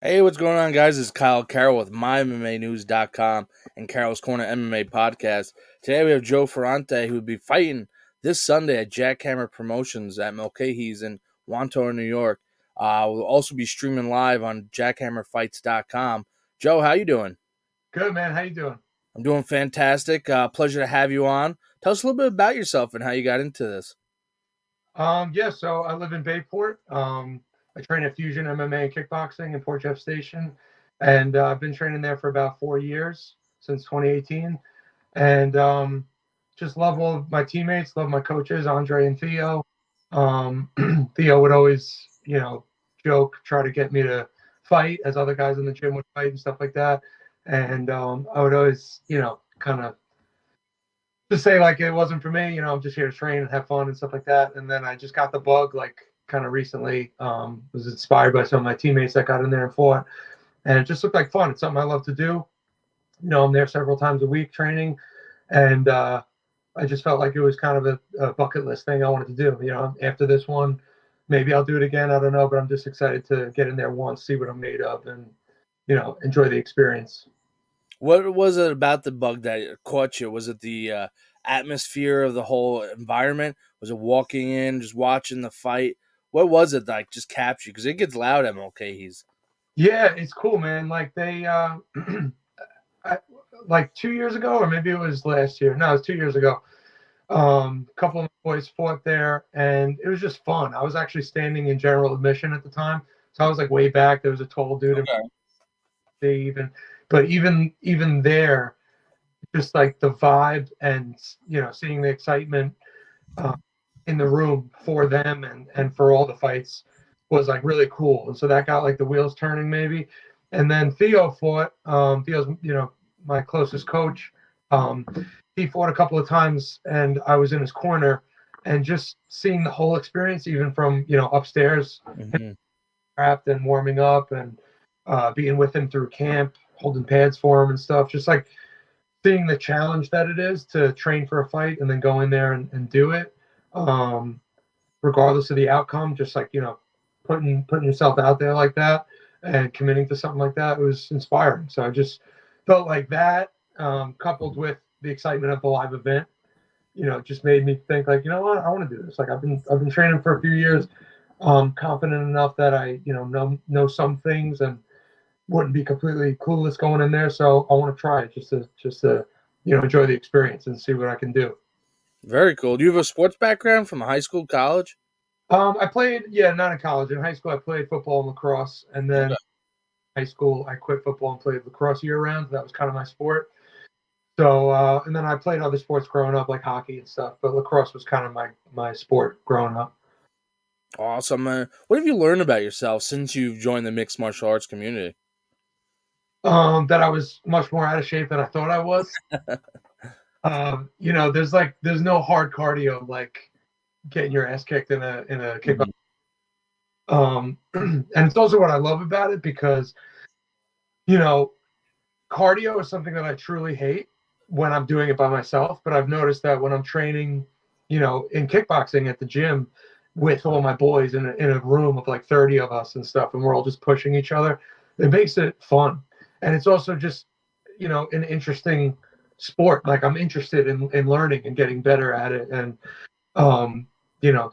Hey, what's going on, guys? It's Kyle Carroll with MyMMAnews.com and Carroll's Corner MMA podcast. Today we have Joe Ferrante, who will be fighting this Sunday at Jackhammer Promotions at Mulcahy's in Wanto, New York. We'll also be streaming live on JackhammerFights.com. Joe, how you doing? Good, man. How you doing? I'm doing fantastic. Pleasure to have you on. Tell us a little bit about yourself and how you got into this. So I live in Bayport. I train at Fusion MMA and kickboxing in Port Jeff Station, and I've been training there for about 4 years since 2018. And just love all of my teammates, love my coaches, Andre and Theo. Theo would always, joke, try to get me to fight, as other guys in the gym would fight and stuff like that. And I would always, kind of to say like it wasn't for me, I'm just here to train and have fun and stuff like that. And then I just got the bug like kind of recently. Was inspired by some of my teammates that got in there and fought, and it just looked like fun. It's something I love to do. I'm there several times a week training, and I just felt like it was kind of a bucket list thing I wanted to do. After this one, maybe I'll do it again. I don't know, but I'm just excited to get in there once, see what I'm made of, and enjoy the experience. What was it about the bug that caught you? Was it the atmosphere of the whole environment? Was it walking in, just watching the fight? What was it like just captured you? Because it gets loud at Mulcahy's. Yeah, it's cool, man. Like they, like 2 years ago, or maybe it was last year. No, it was 2 years ago. A couple of my boys fought there, and it was just fun. I was actually standing in general admission at the time, so I was like way back. There was a tall dude, Okay. but even there, just like the vibe and seeing the excitement uh, in the room for them and for all the fights was like really cool. And so that got like the wheels turning maybe. And then Theo fought. Theo's my closest coach. He fought a couple of times, and I was in his corner, and just seeing the whole experience, even from upstairs, Mm-hmm. trapped and warming up, and being with him through camp, holding pads for him and stuff. Just like seeing the challenge that it is to train for a fight and then go in there and do it, regardless of the outcome. Just like putting yourself out there like that and committing to something like that was inspiring. So I just felt like that, coupled with the excitement of the live event, just made me think like, you know what, I want to do this. Like I've been training for a few years, confident enough that I know some things and wouldn't be completely clueless going in there. So I want to try it just to enjoy the experience and see what I can do. Very cool. Do you have a sports background from high school, college? I played, yeah, not in college. In high school, I played football and lacrosse, and then Okay. high school, I quit football and played lacrosse year round. That was kind of my sport. So, and then I played other sports growing up, like hockey and stuff. But lacrosse was kind of my sport growing up. Awesome. What have you learned about yourself since you've joined the mixed martial arts community? That I was much more out of shape than I thought I was. There's no hard cardio like getting your ass kicked in a kickboxing. Mhm. And it's also what I love about it because cardio is something that I truly hate when I'm doing it by myself. But I've noticed that when I'm training, in kickboxing at the gym with all my boys in a room of like 30 of us and stuff, and we're all just pushing each other, it makes it fun. And it's also just, an interesting sport. Like I'm interested in learning and getting better at it, and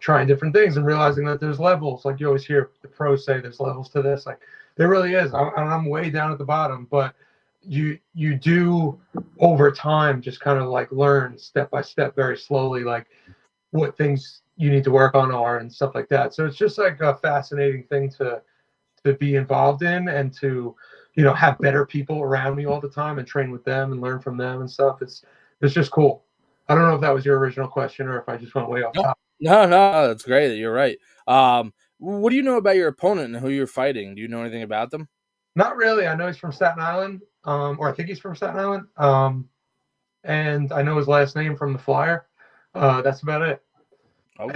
trying different things and realizing that there's levels. Like you always hear the pros say there's levels to this. Like there really is. I'm way down at the bottom, but you do over time just kind of like learn step by step, very slowly, like what things you need to work on are and stuff like that. So it's just like a fascinating thing to be involved in, and to have better people around me all the time and train with them and learn from them and stuff. It's just cool. I don't know if that was your original question or if I just went way off No, top. no, that's great. You're right. What do you know about your opponent and who you're fighting? Do you know anything about them? Not really. I know he's from Staten Island, or I think he's from Staten Island, and I know his last name from the flyer. That's about it. And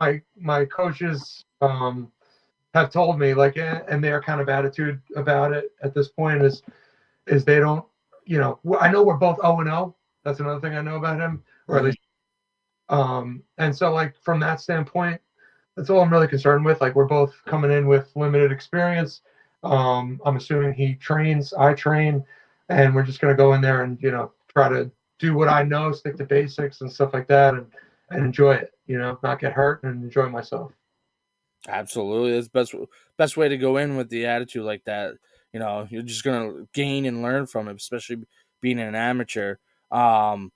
Okay. my coaches have told me like, and their kind of attitude about it at this point is they don't, I know we're both 0-0. That's another thing I know about him, or at Mhm. least, and so like from that standpoint, that's all I'm really concerned with. Like we're both coming in with limited experience. I'm assuming he trains, I train, and we're just going to go in there and, try to do what I know, stick to basics and stuff like that, and enjoy it, not get hurt and enjoy myself. Absolutely, that's best way to go in with the attitude like that. You're just gonna gain and learn from it, especially being an amateur. Now,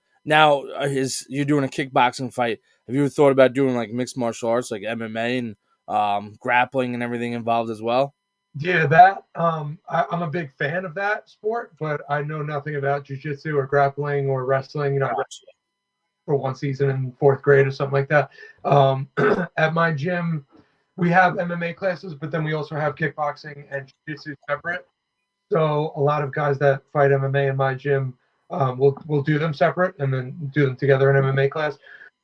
is you're doing a kickboxing fight? Have you ever thought about doing like mixed martial arts, like MMA and grappling and everything involved as well? Yeah, that I'm a big fan of that sport, but I know nothing about jujitsu or grappling or wrestling. I Gotcha. for one season in fourth grade or something like that. At my gym, we have MMA classes, but then we also have kickboxing and jiu-jitsu separate. So a lot of guys that fight MMA in my gym will do them separate and then do them together in MMA class.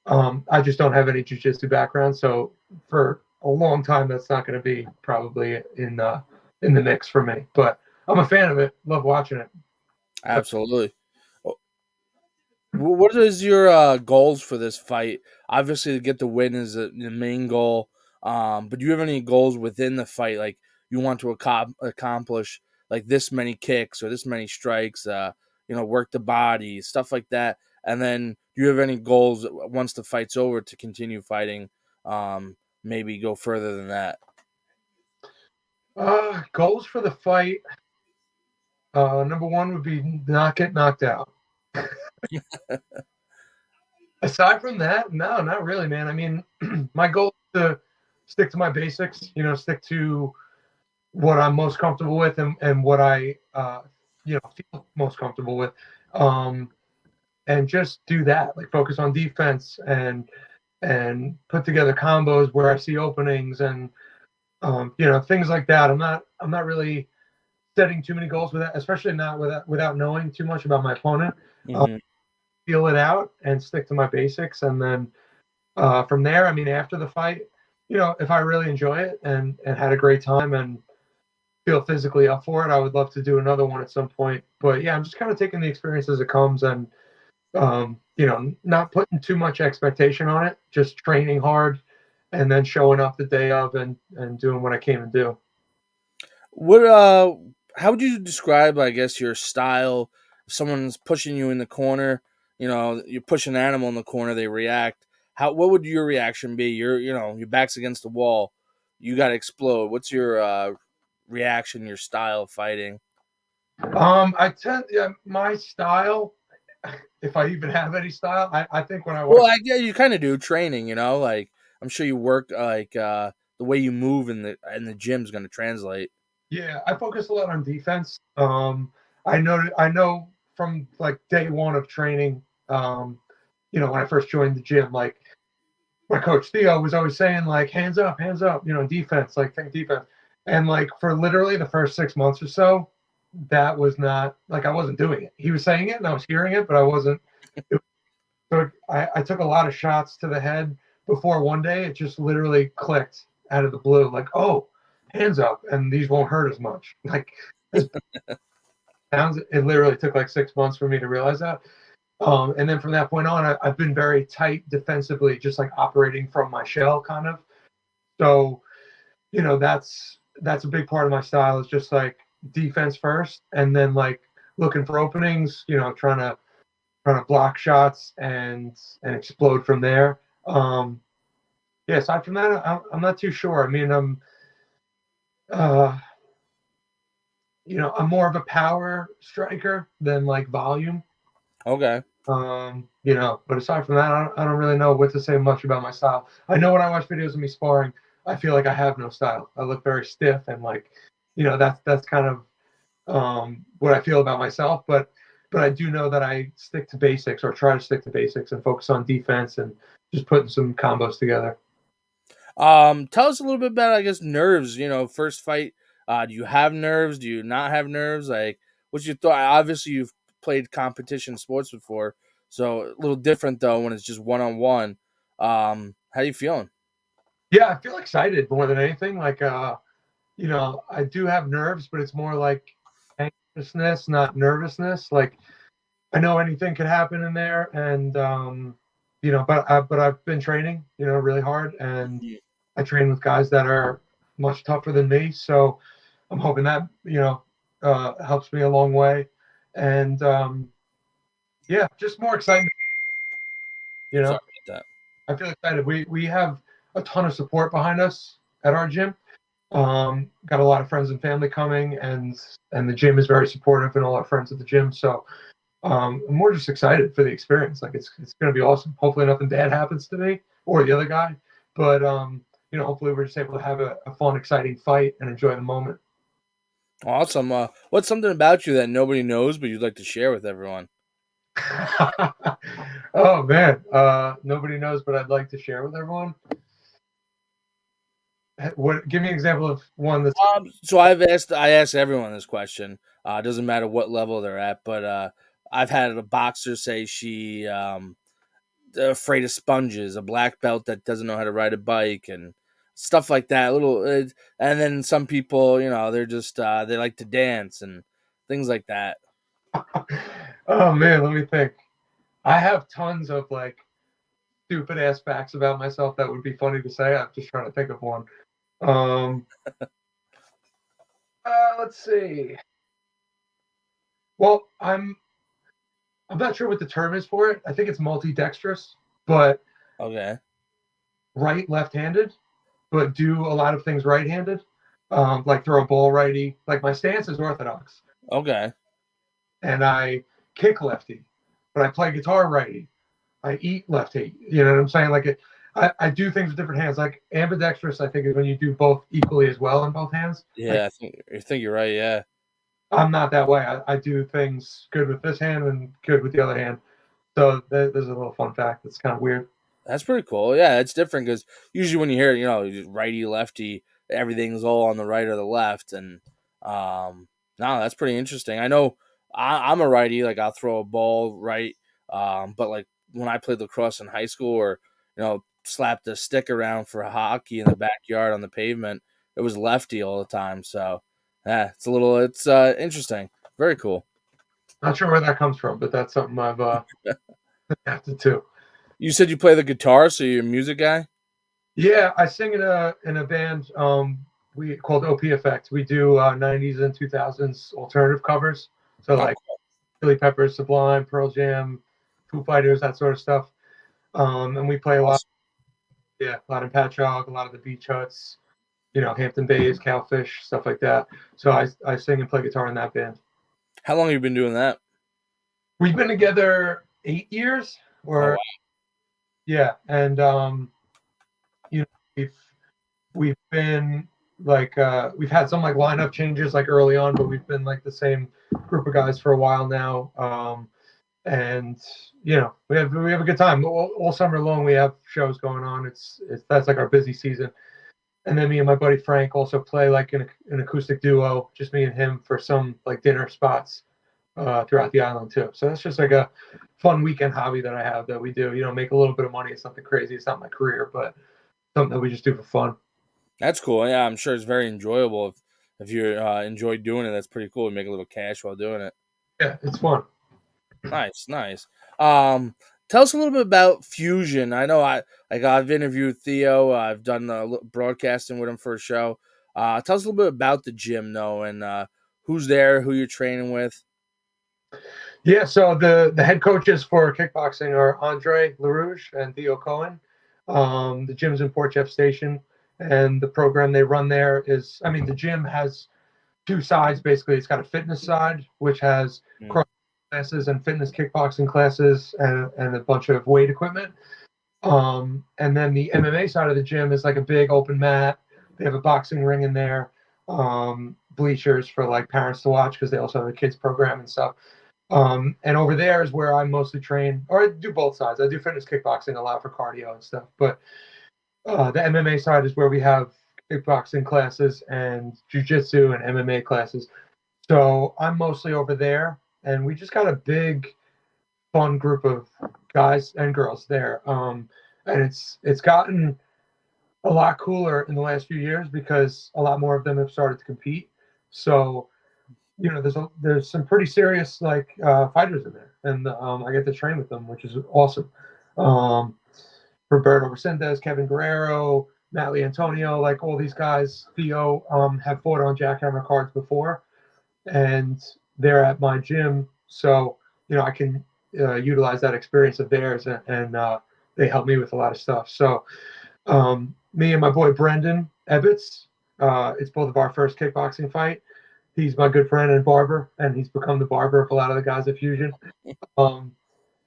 I just don't have any jiu-jitsu background, so for a long time that's not going to be probably in the mix for me. But I'm a fan of it. Love watching it. Absolutely. What is your goals for this fight? Obviously, to get the win is the main goal. But do you have any goals within the fight? Like you want to accomplish like this many kicks or this many strikes? Work the body, stuff like that. And then, do you have any goals once the fight's over to continue fighting? Maybe go further than that. Goals for the fight. Number one would be not get knocked out. Aside from that, no, not really, man. I mean, my goal is to stick to my basics, stick to what I'm most comfortable with and what I, feel most comfortable with. And just do that, like focus on defense and put together combos where I see openings and, things like that. I'm not really setting too many goals with that, especially not without knowing too much about my opponent. Hmm. Feel it out and stick to my basics, and then from there, I mean, after the fight, if I really enjoy it and had a great time and feel physically up for it, I would love to do another one at some point. But yeah, I'm just kind of taking the experience as it comes and not putting too much expectation on it, just training hard and then showing up the day of and doing what I came to do. What how would you describe, I guess, your style? If someone's pushing you in the corner, you push an animal in the corner, they react. What would your reaction be? Your back's against the wall, you got to explode. What's your reaction, your style of fighting? I tend, yeah, my style, if I even have any style, I think when I Well, watch, yeah, you kind of do training, like I'm sure you work like the way you move in the gym's going to translate. yeah, I focus a lot on defense. I know from like day one of training, when I first joined the gym, like my coach Theo was always saying like hands up, defense, like think defense. And like for literally the first 6 months or so, that was not like I wasn't doing it. He was saying it and I was hearing it, but I wasn't. So I took a lot of shots to the head before one day it just literally clicked out of the blue, like, oh, hands up, and these won't hurt as much. Like as sounds, it literally took like 6 months for me to realize that. And then from that point on, I've been very tight defensively, just like operating from my shell, kind of. So that's a big part of my style is just like defense first, and then like looking for openings, trying to block shots and explode from there. Yeah, aside from that, I'm not too sure. I mean, uh, I'm more of a power striker than like volume. Okay. But aside from that, I don't really know what to say much about my style. I know when I watch videos of me sparring, I feel like I have no style. I look very stiff and like, that's kind of what I feel about myself. But I do know that I stick to basics or try to stick to basics and focus on defense and just putting some combos together. Tell us a little bit about, I guess, nerves. First fight. Do you have nerves? Do you not have nerves? Like, what's your thought? Obviously, you've played competition sports before, so a little different though when it's just one on one. How you feeling? Yeah, I feel excited more than anything. Like, I do have nerves, but it's more like anxiousness, not nervousness. Like, I know anything could happen in there, and but I've been training, really hard, and I train with guys that are much tougher than me. So I'm hoping that helps me a long way, and yeah, just more excitement. You Sorry know, about I feel excited. We have a ton of support behind us at our gym. Got a lot of friends and family coming, and the gym is very supportive, and all our friends at the gym. So we're just excited for the experience. Like it's going to be awesome. Hopefully, nothing bad happens to me or the other guy, but hopefully, we're just able to have a fun, exciting fight and enjoy the moment. that. Awesome. What's something about you that nobody knows but you'd like to share with everyone? Oh man, nobody knows, but I'd like to share with everyone. What? Give me an example of one that's. So I asked everyone this question. It doesn't matter what level they're at, but I've had a boxer say she afraid of sponges, a black belt that doesn't know how to ride a bike, and stuff like that. And then some people, they're just they like to dance and things like that. Oh man, let me think. I have tons of like stupid ass facts about myself that would be funny to say. I'm just trying to think of one. Um, let's see. Well, I'm not sure what the term is for it. I think it's multidextrous, but Okay. right left-handed, but do a lot of things right-handed. Like throw a ball righty. Like my stance is orthodox, Okay. and I kick lefty, but I play guitar righty. I eat lefty. You know what I'm saying? Like I do things with different hands. Like ambidextrous, I think is when you do both equally as well in both hands. Like Yeah, I think you're right. Yeah. I'm not that way. I do things good with this hand and good with the other hand. So there's a little fun fact that's kind of weird. That's pretty cool. Yeah, it's different because usually when you hear, righty lefty, everything's all on the right or the left, and no, that's pretty interesting. I know I'm a righty, like I'll throw a ball right, but like when I played lacrosse in high school, or slapped a stick around for hockey in the backyard on the pavement, it was lefty all the time. So yeah, it's interesting, very cool. Not sure where that comes from, but that's something I've adapted to. You said you play the guitar, so you're a music guy. Yeah, I sing in a band we called OP Effect. We do 90s and 2000s alternative covers. So Oh, like Chili Peppers, Sublime, Pearl Jam, Foo Fighters, that sort of stuff. And we play a lot. awesome. Yeah, a lot in Patchogue, a lot of the beach huts, Hampton Bays, Cowfish, stuff like that. So I sing and play guitar in that band. How long have you been doing that? We've been together 8 years, Oh, or wow. yeah, and you know, we've been like we've had some like lineup changes like early on, but we've been like the same group of guys for a while now. And we have a good time all summer long. We have shows going on. It's that's like our busy season. And then me and my buddy Frank also play like an acoustic duo, just me and him for some like dinner spots throughout the island too. So that's just like a fun weekend hobby that I have that we do. Make a little bit of money. It's nothing crazy. It's not my career, but something that we just do for fun. That's cool. Yeah, I'm sure it's very enjoyable. If you enjoy doing it, that's pretty cool. You make a little cash while doing it. Yeah, it's fun. Nice, nice. Um, Tell us a little bit about Fusion. I know I've interviewed Theo. I've done broadcasting with him for a show. Tell us a little bit about the gym, though, and who's there, who you're training with. Yeah, so the head coaches for kickboxing are Andre LaRouge and Theo Cohen. The gym's in Port Jeff Station, and the program they run there is, I mean, the gym has two sides basically. It's got a fitness side, which has Mm. cross classes and fitness kickboxing classes and a bunch of weight equipment. And then the MMA side of the gym is like a big open mat. They have a boxing ring in there, bleachers for like parents to watch because they also have a kids program and stuff. And over there is where I mostly train, or I do both sides. I do fitness kickboxing a lot for cardio and stuff, but the MMA side is where we have kickboxing classes and jujitsu and MMA classes. So I'm mostly over there, and we just got a big, fun group of guys and girls there. And it's gotten a lot cooler in the last few years because a lot more of them have started to compete. So there's some pretty serious like fighters in there, and I get to train with them, which is awesome. Um, Roberto Resendez, Kevin Guerrero, Natalie Antonio, like all these guys, Theo, have fought on Jackhammer cards before, and they're at my gym, so I can utilize that experience of theirs, and they help me with a lot of stuff. So me and my boy Brendan Ebbets, it's both of our first kickboxing fight. He's my good friend and barber, and he's become the barber of a lot of the guys at Fusion. Um,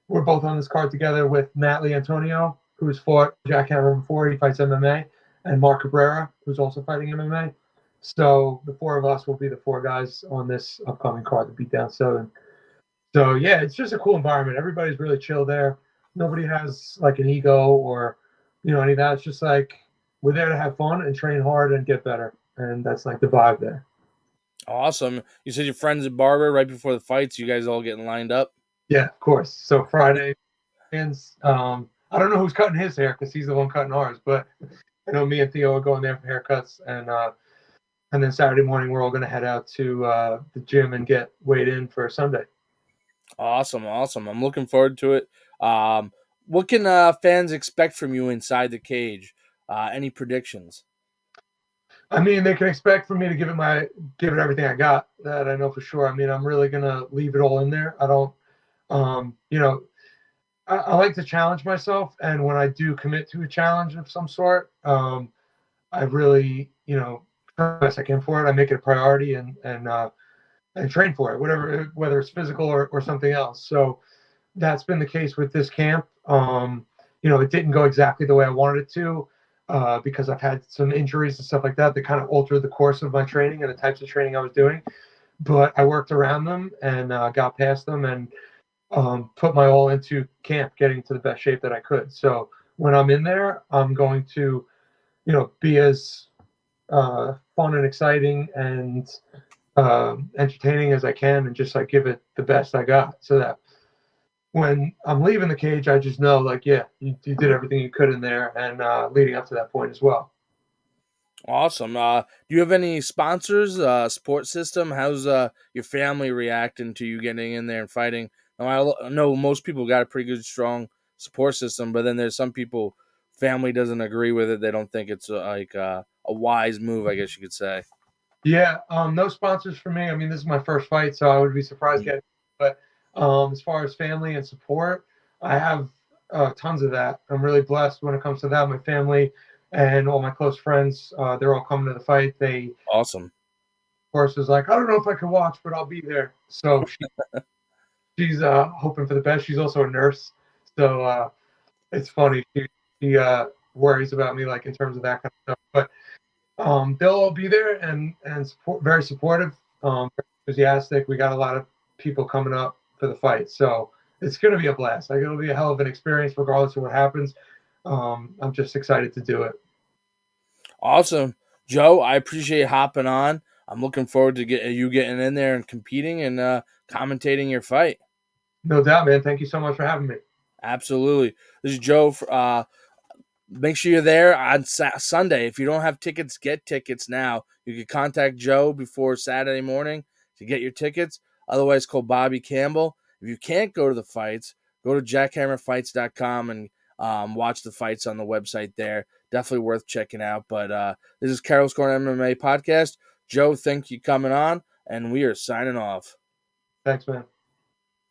we're both on this card together with Natalie Antonio, who's fought Jackhammer before. He fights MMA, and Mark Cabrera, who's also fighting MMA. So the four of us will be the four guys on this upcoming card to beat down Southern. So yeah, it's just a cool environment. Everybody's really chill there. Nobody has like an ego or any of that. It's just like we're there to have fun and train hard and get better, and that's like the vibe there. Awesome. You said your friend's a barber right before the fights. You guys all getting lined up? Yeah, of course. So Friday, and I don't know who's cutting his hair because he's the one cutting ours, but I know me and Theo are going there for haircuts, and then Saturday morning we're all going to head out to the gym and get weighed in for Sunday. Awesome. I'm looking forward to it. What can fans expect from you inside the cage? Any predictions? I mean, they can expect for me to give it everything I got. That I know for sure. I mean, I'm really gonna leave it all in there. I don't, I like to challenge myself, and when I do commit to a challenge of some sort, I really, try the best I can for it. I make it a priority and train for it, whether it's physical or something else. So that's been the case with this camp. It didn't go exactly the way I wanted it to. Because I've had some injuries and stuff like that kind of altered the course of my training and the types of training I was doing. But I worked around them and got past them and put my all into camp, getting to the best shape that I could. So when I'm in there, I'm going to, be as fun and exciting and entertaining as I can, and just like give it the best I got, so that when I'm leaving the cage, I just know, like, yeah, you did everything you could in there, and leading up to that point as well. Awesome. Do you have any sponsors, support system? How's your family reacting to you getting in there and fighting? Now, I know most people got a pretty good, strong support system, but then there's some people, family doesn't agree with it. They don't think it's a wise move, I guess you could say. Yeah, no sponsors for me. I mean, this is my first fight, so I would be surprised getting. But as far as family and support, I have tons of that. I'm really blessed when it comes to that. My family and all my close friends, they're all coming to the fight. They, Awesome. of course, was like, I don't know if I can watch, but I'll be there. So she's hoping for the best. She's also a nurse, so it's funny. She worries about me, like, in terms of that kind of stuff. But they'll all be there and very supportive, very enthusiastic. We got a lot of people coming up for the fight, so it's going to be a blast. Like, it'll be a hell of an experience, regardless of what happens. I'm just excited to do it. Awesome. Joe, I appreciate hopping on. I'm looking forward to you getting in there and competing and commentating your fight. No doubt, man. Thank you so much for having me. Absolutely. This is Joe. Make sure you're there on Sunday. If you don't have tickets, get tickets now. You can contact Joe before Saturday morning to get your tickets. Otherwise, call Bobby Campbell. If you can't go to the fights, go to jackhammerfights.com and watch the fights on the website there. Definitely worth checking out. But this is Carol's Corner MMA podcast. Joe, thank you coming on, and we are signing off. Thanks, man.